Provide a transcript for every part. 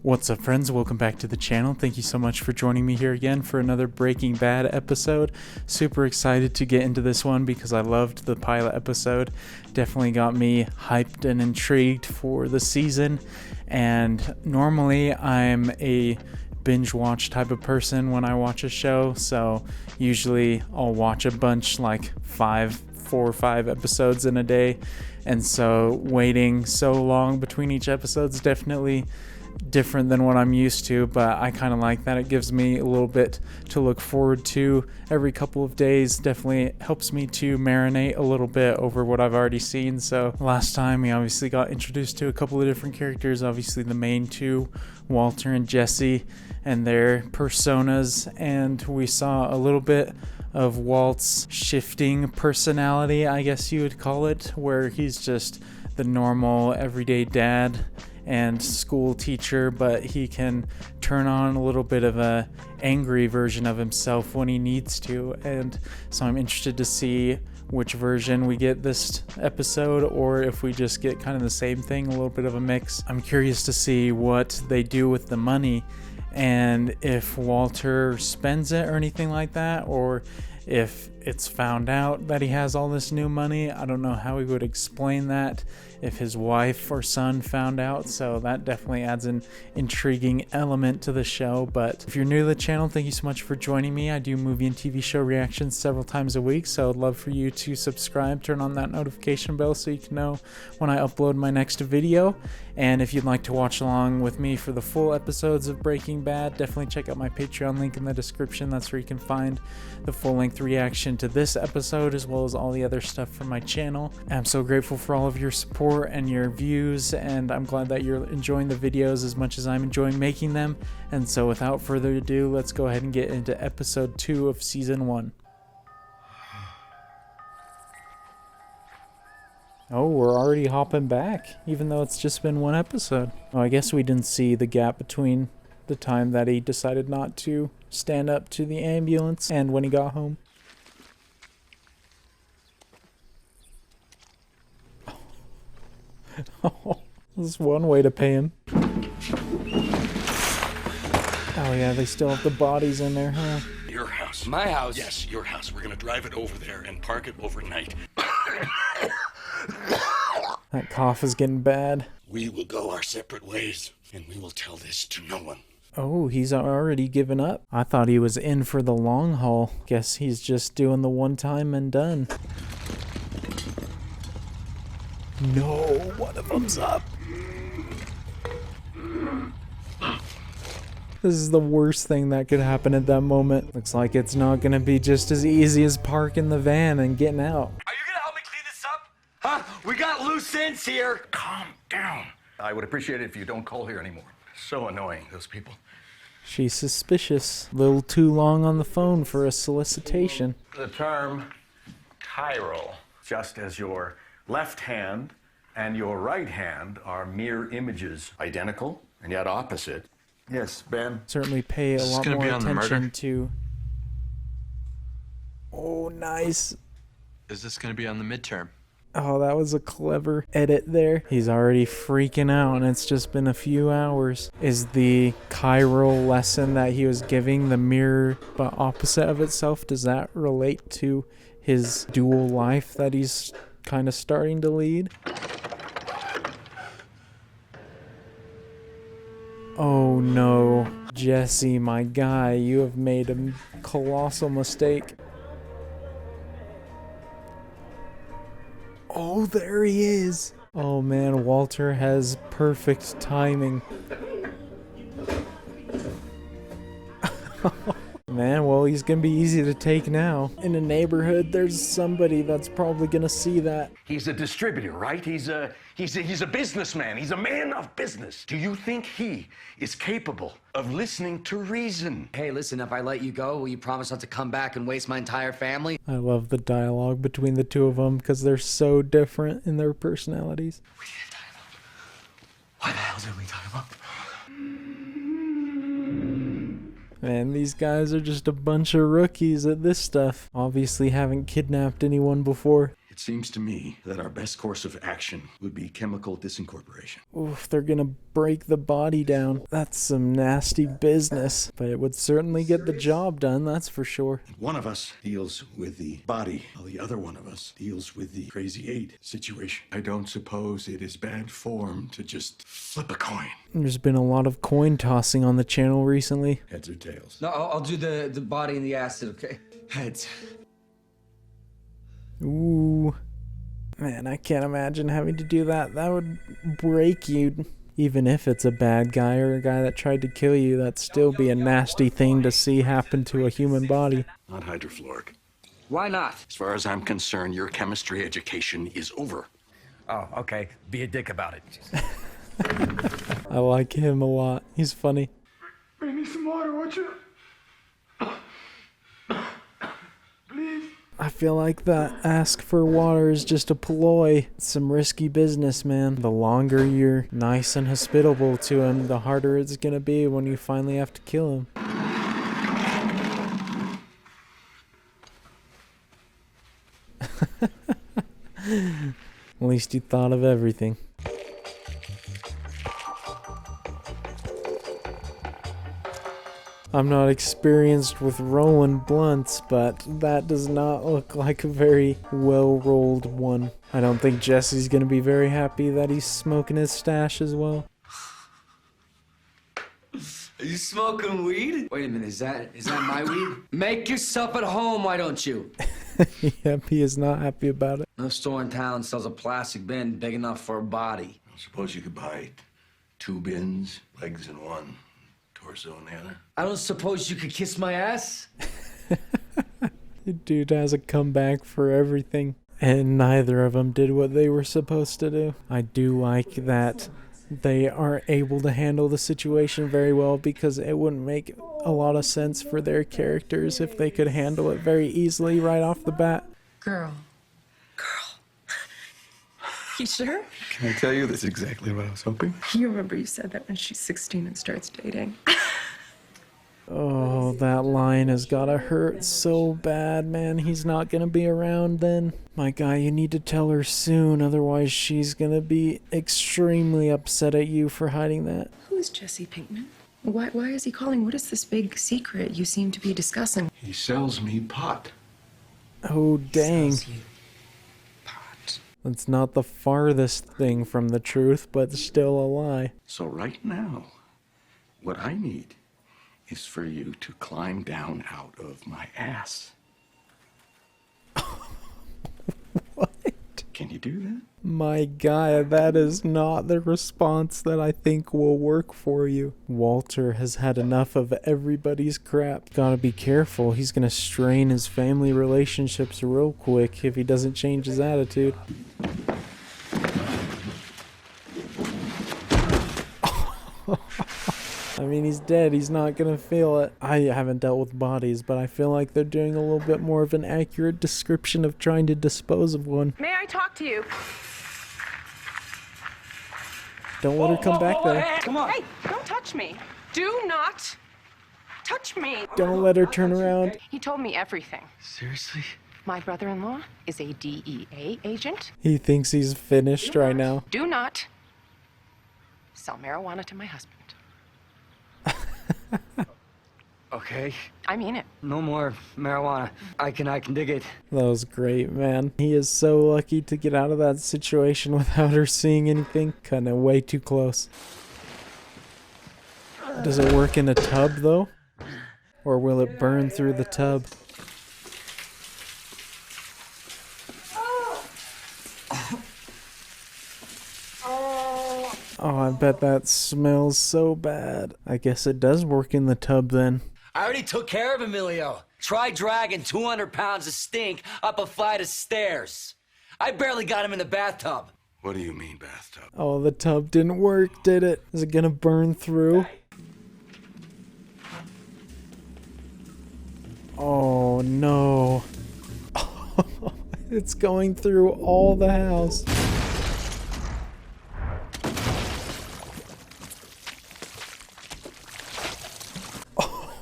What's up, friends? Welcome back to the channel. Thank you so much for joining me here again for another Breaking Bad episode. Super excited to get into this one because I loved the pilot episode. Definitely got me hyped and intrigued for the season. And normally I'm a binge watch type of person when I watch a show, so usually I'll watch a bunch, like 4 or 5 episodes in a day. And so waiting so long between each episode is definitely different than what I'm used to, but I kind of like that. It gives me a little bit to look forward to every couple of days. Definitely helps me to marinate a little bit over what I've already seen. So last time we obviously got introduced to a couple of different characters, obviously the main two, Walter and Jesse, and their personas, and we saw a little bit of Walt's shifting personality, I guess you would call it, where he's just the normal everyday dad and school teacher, but he can turn on a little bit of a angry version of himself when he needs to. And so I'm interested to see which version we get this episode, or if we just get kind of the same thing, a little bit of a mix. I'm curious to see what they do with the money, and if Walter spends it or anything like that, or if it's found out that he has all this new money. I don't know how he would explain that if his wife or son found out, so that definitely adds an intriguing element to the show. But if you're new to the channel, thank you so much for joining me. I do movie and TV show reactions several times a week, so I'd love for you to subscribe, turn on that notification bell so you can know when I upload my next video. And if you'd like to watch along with me for the full episodes of Breaking Bad, definitely check out my Patreon link in the description. That's where you can find the full-length reaction to this episode, as well as all the other stuff from my channel. I'm so grateful for all of your support and your views, and I'm glad that you're enjoying the videos as much as I'm enjoying making them. And so without further ado, let's go ahead and get into episode 2 of season 1. Oh, we're already hopping back, even though it's just been one episode. Oh, I guess we didn't see the gap between the time that he decided not to stand up to the ambulance and when he got home. Oh, this is one way to pay him. Oh yeah, they still have the bodies in there, huh? Your house. My house? Yes, your house. We're gonna drive it over there and park it overnight. That cough is getting bad. We will go our separate ways, and we will tell this to no one. Oh, he's already given up. I thought he was in for the long haul. Guess he's just doing the one time and done. No, one of them's up. This is the worst thing that could happen at that moment. Looks like it's not gonna be just as easy as parking the van and getting out. Are you gonna help me clean this up? Huh? We got loose ends here. Calm down. I would appreciate it if you don't call here anymore. So annoying, those people. She's suspicious. Little too long on the phone for a solicitation. The term chiral, just as your left hand and your right hand are mirror images. Identical and yet opposite. Yes, Ben. Certainly pay a lot gonna more be on the attention murder? to... Oh, nice. Is this gonna be on the midterm? Oh, that was a clever edit there. He's already freaking out, and it's just been a few hours. Is the chiral lesson that he was giving the mirror but opposite of itself? Does that relate to his dual life that he's kind of starting to lead? Oh no. Jesse, my guy, you have made a colossal mistake. Oh, there he is. Oh man, Walter has perfect timing. Man, well, he's gonna be easy to take now. In a neighborhood, there's somebody that's probably gonna see that. He's a distributor, right? He's a businessman. He's a man of business. Do you think he is capable of listening to reason? Hey, listen, if I let you go, will you promise not to come back and waste my entire family? I love the dialogue between the two of them because they're so different in their personalities. We didn't tie him up. Why the hell did we tie him up? Man, these guys are just a bunch of rookies at this stuff. Obviously haven't kidnapped anyone before. It seems to me that our best course of action would be chemical disincorporation. Oof, they're gonna break the body down. That's some nasty business, but it would certainly get the job done, that's for sure. One of us deals with the body, while the other one of us deals with the Crazy 8 situation. I don't suppose it is bad form to just flip a coin. There's been a lot of coin tossing on the channel recently. Heads or tails? No, I'll do the body and the acid, okay? Heads. Ooh. Man, I can't imagine having to do that. That would break you. Even if it's a bad guy or a guy that tried to kill you, that'd still be a nasty thing to see happen to a human body. Not hydrofluoric. Why not? As far as I'm concerned, your chemistry education is over. Oh, okay. Be a dick about it. I like him a lot. He's funny. Bring me some water, won't you? Please. I feel like that ask for water is just a ploy. It's some risky business, man. The longer you're nice and hospitable to him, the harder it's gonna be when you finally have to kill him. At least he thought of everything. I'm not experienced with rolling blunts, but that does not look like a very well-rolled one. I don't think Jesse's gonna be very happy that he's smoking his stash as well. Are you smoking weed? Wait a minute, is that my weed? Make yourself at home, why don't you? Yep, he is not happy about it. No store in town sells a plastic bin big enough for a body. I suppose you could buy 2 bins, legs in one, torso in the other. I don't suppose you could kiss my ass? Dude has a comeback for everything. And neither of them did what they were supposed to do. I do like that they aren't able to handle the situation very well, because it wouldn't make a lot of sense for their characters if they could handle it very easily right off the bat. Girl. You sure? Can I tell you that's exactly what I was hoping? You remember you said that when she's 16 and starts dating. Oh, that line has gotta hurt so bad, man. He's not gonna be around then. My guy, you need to tell her soon, otherwise she's gonna be extremely upset at you for hiding that. Who is Jesse Pinkman? Why is he calling? What is this big secret you seem to be discussing? He sells me pot. Oh, dang. Sells you pot. That's not the farthest thing from the truth, but still a lie. So right now, what I need is for you to climb down out of my ass. What? Can you do that? My guy, that is not the response that I think will work for you. Walter has had enough of everybody's crap. Gotta be careful. He's gonna strain his family relationships real quick if he doesn't change his attitude. I mean, he's dead. He's not gonna feel it. I haven't dealt with bodies, but I feel like they're doing a little bit more of an accurate description of trying to dispose of one. May I talk to you? Don't let her come back there. Come on. Hey, don't touch me. Do not touch me. Don't let her turn around. He told me everything. Seriously? My brother-in-law is a DEA agent. He thinks he's finished right now. Do not sell marijuana to my husband. Okay. I mean it. No more marijuana. I can dig it. That was great, man. He is so lucky to get out of that situation without her seeing anything. Kinda way too close. Does it work in a tub, though? Or will it burn through the tub? Oh, I bet that smells so bad. I guess it does work in the tub then. I already took care of Emilio. Try dragging 200 pounds of stink up a flight of stairs. I barely got him in the bathtub. What do you mean, bathtub? Oh, the tub didn't work, did it? Is it gonna burn through? Oh, no. It's going through all the house.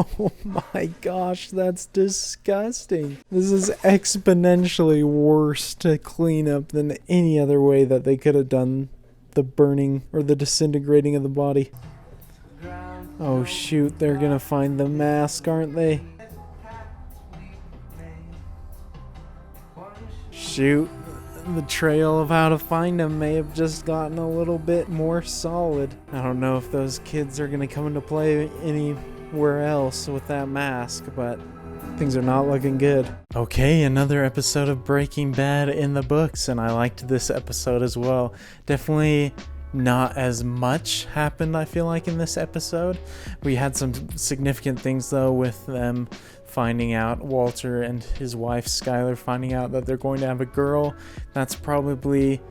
Oh my gosh, that's disgusting. This is exponentially worse to clean up than any other way that they could have done the burning or the disintegrating of the body. Oh shoot, they're gonna find the mask, aren't they? Shoot, the trail of how to find him may have just gotten a little bit more solid. I don't know if those kids are gonna come into play anywhere else with that mask, but things are not looking good. Okay, another episode of Breaking Bad in the books, and I liked this episode as well. Definitely not as much happened, I feel like, in this episode. We had some significant things though, with them finding out, Walter and his wife Skyler finding out that they're going to have a girl. That's probably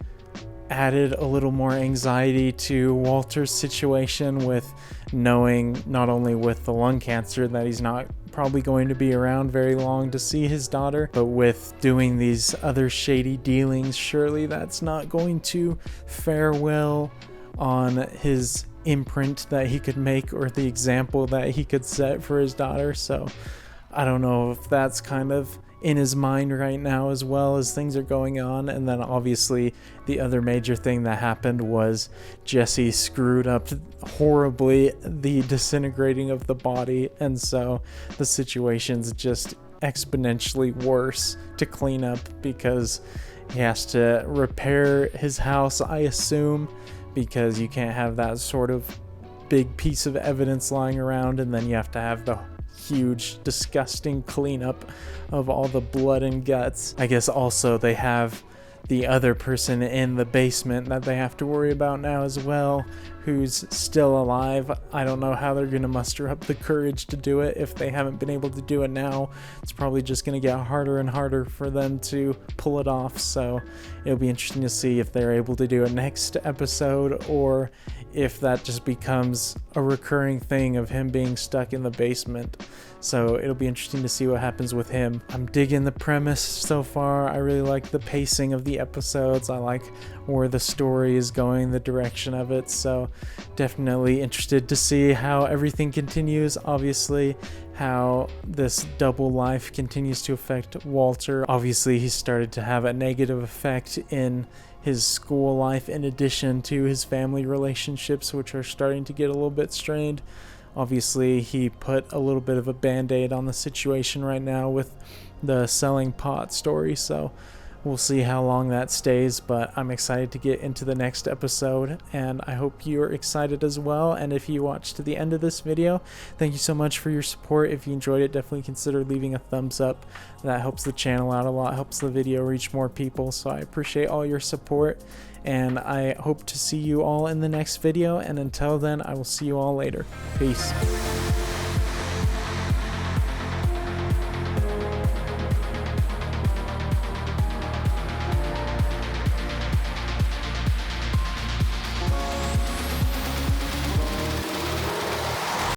added a little more anxiety to Walter's situation, with knowing not only with the lung cancer that he's not probably going to be around very long to see his daughter, but with doing these other shady dealings, surely that's not going to fare well on his imprint that he could make or the example that he could set for his daughter. So I don't know if that's kind of in his mind right now as well as things are going on. And then obviously the other major thing that happened was Jesse screwed up horribly the disintegrating of the body, and so the situation's just exponentially worse to clean up because he has to repair his house, I assume, because you can't have that sort of big piece of evidence lying around, and then you have to have the huge disgusting cleanup of all the blood and guts. I guess also they have the other person in the basement that they have to worry about now as well, who's still alive. I don't know how they're going to muster up the courage to do it if they haven't been able to do it now. It's probably just going to get harder and harder for them to pull it off, so it'll be interesting to see if they're able to do it next episode, or if that just becomes a recurring thing of him being stuck in the basement. So it'll be interesting to see what happens with him. I'm digging the premise so far. I really like the pacing of the episodes. I like where the story is going, the direction of it. So definitely interested to see how everything continues. Obviously, how this double life continues to affect Walter. Obviously, he started to have a negative effect in his school life in addition to his family relationships, which are starting to get a little bit strained. Obviously, he put a little bit of a band-aid on the situation right now with the selling pot story, so we'll see how long that stays, but I'm excited to get into the next episode, and I hope you're excited as well. And if you watched to the end of this video, thank you so much for your support. If you enjoyed it, definitely consider leaving a thumbs up. That helps the channel out a lot, helps the video reach more people, so I appreciate all your support, and I hope to see you all in the next video, and until then, I will see you all later. Peace.